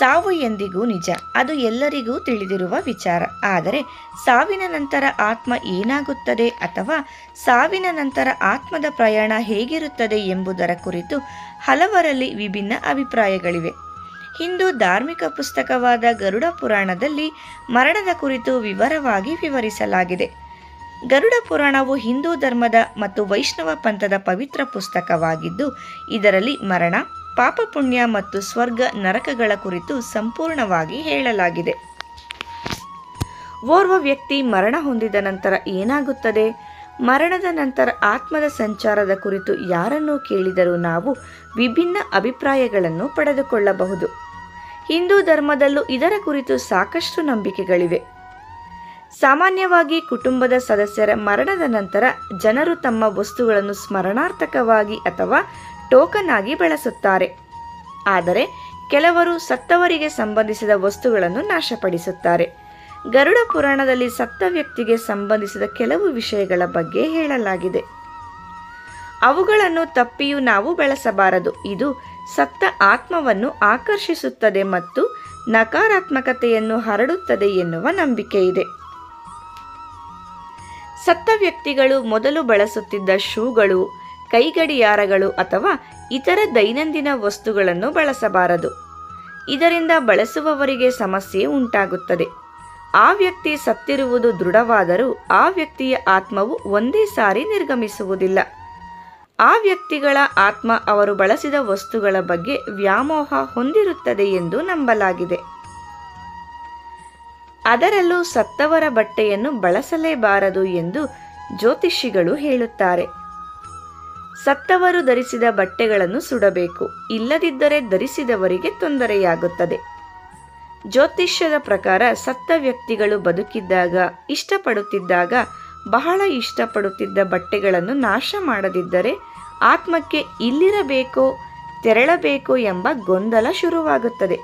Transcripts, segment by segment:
ಸಾವು ಎಂದಿಗೂ ನಿಜ, ಅದು ಎಲ್ಲರಿಗೂ ತಿಳಿದಿರುವ ವಿಚಾರ. ಆದರೆ ಸಾವಿನ ನಂತರ ಆತ್ಮ ಏನಾಗುತ್ತದೆ ಅಥವಾ ಸಾವಿನ ನಂತರ ಆತ್ಮದ ಪ್ರಯಾಣ ಹೇಗಿರುತ್ತದೆ ಎಂಬುದರ ಕುರಿತು ಹಲವರಲ್ಲಿ ವಿಭಿನ್ನ ಅಭಿಪ್ರಾಯಗಳಿವೆ. ಹಿಂದೂ ಧಾರ್ಮಿಕ ಪುಸ್ತಕವಾದ ಗರುಡ ಪುರಾಣದಲ್ಲಿ ಮರಣದ ಕುರಿತು ವಿವರವಾಗಿ ವಿವರಿಸಲಾಗಿದೆ. ಗರುಡ ಪುರಾಣವು ಹಿಂದೂ ಧರ್ಮದ ಮತ್ತು ವೈಷ್ಣವ ಪಂಥದ ಪವಿತ್ರ ಪುಸ್ತಕವಾಗಿದ್ದು, ಇದರಲ್ಲಿ ಮರಣ, ಪಾಪ ಪುಣ್ಯ ಮತ್ತು ಸ್ವರ್ಗ ನರಕಗಳ ಕುರಿತು ಸಂಪೂರ್ಣವಾಗಿ ಹೇಳಲಾಗಿದೆ. ಓರ್ವ ವ್ಯಕ್ತಿ ಮರಣ ಹೊಂದಿದ ನಂತರ ಏನಾಗುತ್ತದೆ? ಮರಣದ ನಂತರ ಆತ್ಮದ ಸಂಚಾರದ ಕುರಿತು ಯಾರನ್ನು ಕೇಳಿದರೂ ನಾವು ವಿಭಿನ್ನ ಅಭಿಪ್ರಾಯಗಳನ್ನು ಪಡೆದುಕೊಳ್ಳಬಹುದು. ಹಿಂದೂ ಧರ್ಮದಲ್ಲೂ ಇದರ ಕುರಿತು ಸಾಕಷ್ಟು ನಂಬಿಕೆಗಳಿವೆ. ಸಾಮಾನ್ಯವಾಗಿ ಕುಟುಂಬದ ಸದಸ್ಯರ ಮರಣದ ನಂತರ ಜನರು ತಮ್ಮ ವಸ್ತುಗಳನ್ನು ಸ್ಮರಣಾರ್ಥಕವಾಗಿ ಅಥವಾ ಟೋಕನ್ ಆಗಿ ಬಳಸುತ್ತಾರೆ. ಆದರೆ ಕೆಲವರು ಸತ್ತವರಿಗೆ ಸಂಬಂಧಿಸಿದ ವಸ್ತುಗಳನ್ನು ನಾಶಪಡಿಸುತ್ತಾರೆ. ಗರುಡ ಪುರಾಣದಲ್ಲಿ ಸತ್ತ ವ್ಯಕ್ತಿಗೆ ಸಂಬಂಧಿಸಿದ ಕೆಲವು ವಿಷಯಗಳ ಬಗ್ಗೆ ಹೇಳಲಾಗಿದೆ. ಅವುಗಳನ್ನು ತಪ್ಪಿಯೂ ನಾವು ಬಳಸಬಾರದು. ಇದು ಸತ್ತ ಆತ್ಮವನ್ನು ಆಕರ್ಷಿಸುತ್ತದೆ ಮತ್ತು ನಕಾರಾತ್ಮಕತೆಯನ್ನು ಹರಡುತ್ತದೆ ಎನ್ನುವ ನಂಬಿಕೆ ಇದೆ. ಸತ್ತ ವ್ಯಕ್ತಿಗಳು ಮೊದಲು ಬಳಸುತ್ತಿದ್ದ ಶೂಗಳು, ಕೈಗಡಿಯಾರಗಳು ಅಥವಾ ಇತರ ದೈನಂದಿನ ವಸ್ತುಗಳನ್ನು ಬಳಸಬಾರದು. ಇದರಿಂದ ಬಳಸುವವರಿಗೆ ಸಮಸ್ಯೆ ಉಂಟಾಗುತ್ತದೆ. ಆ ವ್ಯಕ್ತಿ ಸತ್ತಿರುವುದು ದೃಢವಾದರೂ ಆ ವ್ಯಕ್ತಿಯ ಆತ್ಮವು ಒಂದೇ ಸಾರಿ ನಿರ್ಗಮಿಸುವುದಿಲ್ಲ. ಆ ವ್ಯಕ್ತಿಗಳ ಆತ್ಮ ಅವರು ಬಳಸಿದ ವಸ್ತುಗಳ ಬಗ್ಗೆ ವ್ಯಾಮೋಹ ಹೊಂದಿರುತ್ತದೆ ಎಂದು ನಂಬಲಾಗಿದೆ. ಅದರಲ್ಲೂ ಸತ್ತವರ ಬಟ್ಟೆಯನ್ನು ಬಳಸಲೇಬಾರದು ಎಂದು ಜ್ಯೋತಿಷಿಗಳು ಹೇಳುತ್ತಾರೆ. ಸತ್ತವರು ಧರಿಸಿದ ಬಟ್ಟೆಗಳನ್ನು ಸುಡಬೇಕು, ಇಲ್ಲದಿದ್ದರೆ ಧರಿಸಿದವರಿಗೆ ತೊಂದರೆಯಾಗುತ್ತದೆ. ಜ್ಯೋತಿಷ್ಯದ ಪ್ರಕಾರ ಸತ್ತ ವ್ಯಕ್ತಿಗಳು ಬದುಕಿದ್ದಾಗ ಇಷ್ಟಪಡುತ್ತಿದ್ದಾಗ ಬಹಳ ಇಷ್ಟಪಡುತ್ತಿದ್ದ ಬಟ್ಟೆಗಳನ್ನು ನಾಶ ಮಾಡದಿದ್ದರೆ ಆತ್ಮಕ್ಕೆ ಇಲ್ಲಿರಬೇಕೋ ತೆರಳಬೇಕೋ ಎಂಬ ಗೊಂದಲ ಶುರುವಾಗುತ್ತದೆ.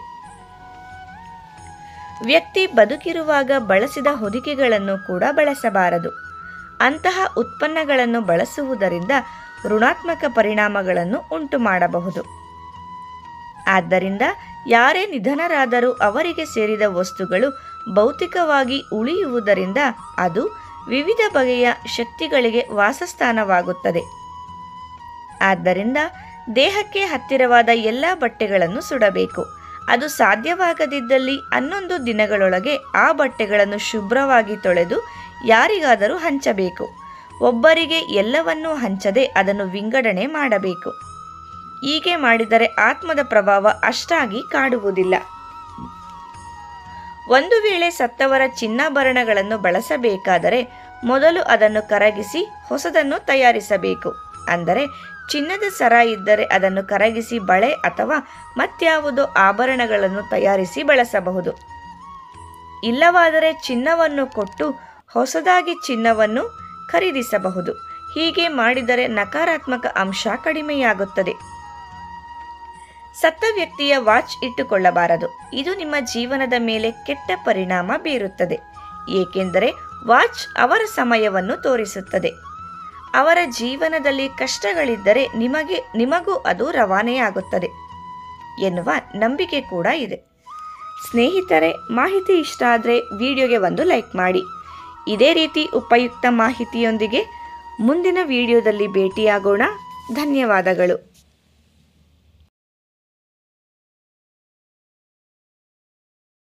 ವ್ಯಕ್ತಿ ಬದುಕಿರುವಾಗ ಬಳಸಿದ ಹೊದಿಕೆಗಳನ್ನು ಕೂಡ ಬಳಸಬಾರದು. ಅಂತಹ ಉತ್ಪನ್ನಗಳನ್ನು ಬಳಸುವುದರಿಂದ ಋಣಾತ್ಮಕ ಪರಿಣಾಮಗಳನ್ನು ಉಂಟು ಮಾಡಬಹುದು. ಆದ್ದರಿಂದ ಯಾರೇ ನಿಧನರಾದರೂ ಅವರಿಗೆ ಸೇರಿದ ವಸ್ತುಗಳು ಭೌತಿಕವಾಗಿ ಉಳಿಯುವುದರಿಂದ ಅದು ವಿವಿಧ ಬಗೆಯ ಶಕ್ತಿಗಳಿಗೆ ವಾಸಸ್ಥಾನವಾಗುತ್ತದೆ. ಆದ್ದರಿಂದ ದೇಹಕ್ಕೆ ಹತ್ತಿರವಾದ ಎಲ್ಲ ಬಟ್ಟೆಗಳನ್ನು ಸುಡಬೇಕು. ಅದು ಸಾಧ್ಯವಾಗದಿದ್ದಲ್ಲಿ 11 ದಿನಗಳೊಳಗೆ ಆ ಬಟ್ಟೆಗಳನ್ನು ಶುಭ್ರವಾಗಿ ತೊಳೆದು ಯಾರಿಗಾದರೂ ಹಂಚಬೇಕು. ಒಬ್ಬರಿಗೆ ಎಲ್ಲವನ್ನೂ ಹಂಚದೆ ಅದನ್ನು ವಿಂಗಡಣೆ ಮಾಡಬೇಕು. ಹೀಗೆ ಮಾಡಿದರೆ ಆತ್ಮದ ಪ್ರಭಾವ ಅಷ್ಟಾಗಿ ಕಾಡುವುದಿಲ್ಲ. ಒಂದು ವೇಳೆ ಸತ್ತವರ ಚಿನ್ನಾಭರಣಗಳನ್ನು ಬಳಸಬೇಕಾದರೆ ಮೊದಲು ಅದನ್ನು ಕರಗಿಸಿ ಹೊಸದನ್ನು ತಯಾರಿಸಬೇಕು. ಅಂದರೆ ಚಿನ್ನದ ಸರ ಇದ್ದರೆ ಅದನ್ನು ಕರಗಿಸಿ ಬಳೆ ಅಥವಾ ಮತ್ಯಾವುದೋ ಆಭರಣಗಳನ್ನು ತಯಾರಿಸಿ ಬಳಸಬಹುದು. ಇಲ್ಲವಾದರೆ ಚಿನ್ನವನ್ನು ಕೊಟ್ಟು ಹೊಸದಾಗಿ ಚಿನ್ನವನ್ನು ಖರೀದಿಸಬಹುದು. ಹೀಗೆ ಮಾಡಿದರೆ ನಕಾರಾತ್ಮಕ ಅಂಶ ಕಡಿಮೆಯಾಗುತ್ತದೆ. ಸತ್ತ ವ್ಯಕ್ತಿಯ ವಾಚ್ ಇಟ್ಟುಕೊಳ್ಳಬಾರದು. ಇದು ನಿಮ್ಮ ಜೀವನದ ಮೇಲೆ ಕೆಟ್ಟ ಪರಿಣಾಮ ಬೀರುತ್ತದೆ. ಏಕೆಂದರೆ ವಾಚ್ ಅವರ ಸಮಯವನ್ನು ತೋರಿಸುತ್ತದೆ. ಅವರ ಜೀವನದಲ್ಲಿ ಕಷ್ಟಗಳಿದ್ದರೆ ನಿಮಗೂ ಅದು ರವಾನೆಯಾಗುತ್ತದೆ ಎನ್ನುವ ನಂಬಿಕೆ ಕೂಡ ಇದೆ. ಸ್ನೇಹಿತರೆ, ಮಾಹಿತಿ ಇಷ್ಟ ಆದರೆ ವಿಡಿಯೋಗೆ ಒಂದು ಲೈಕ್ ಮಾಡಿ. ಇದೇ ರೀತಿ ಉಪಯುಕ್ತ ಮಾಹಿತಿಯೊಂದಿಗೆ ಮುಂದಿನ ವಿಡಿಯೋದಲ್ಲಿ ಭೇಟಿಯಾಗೋಣ. ಧನ್ಯವಾದಗಳು.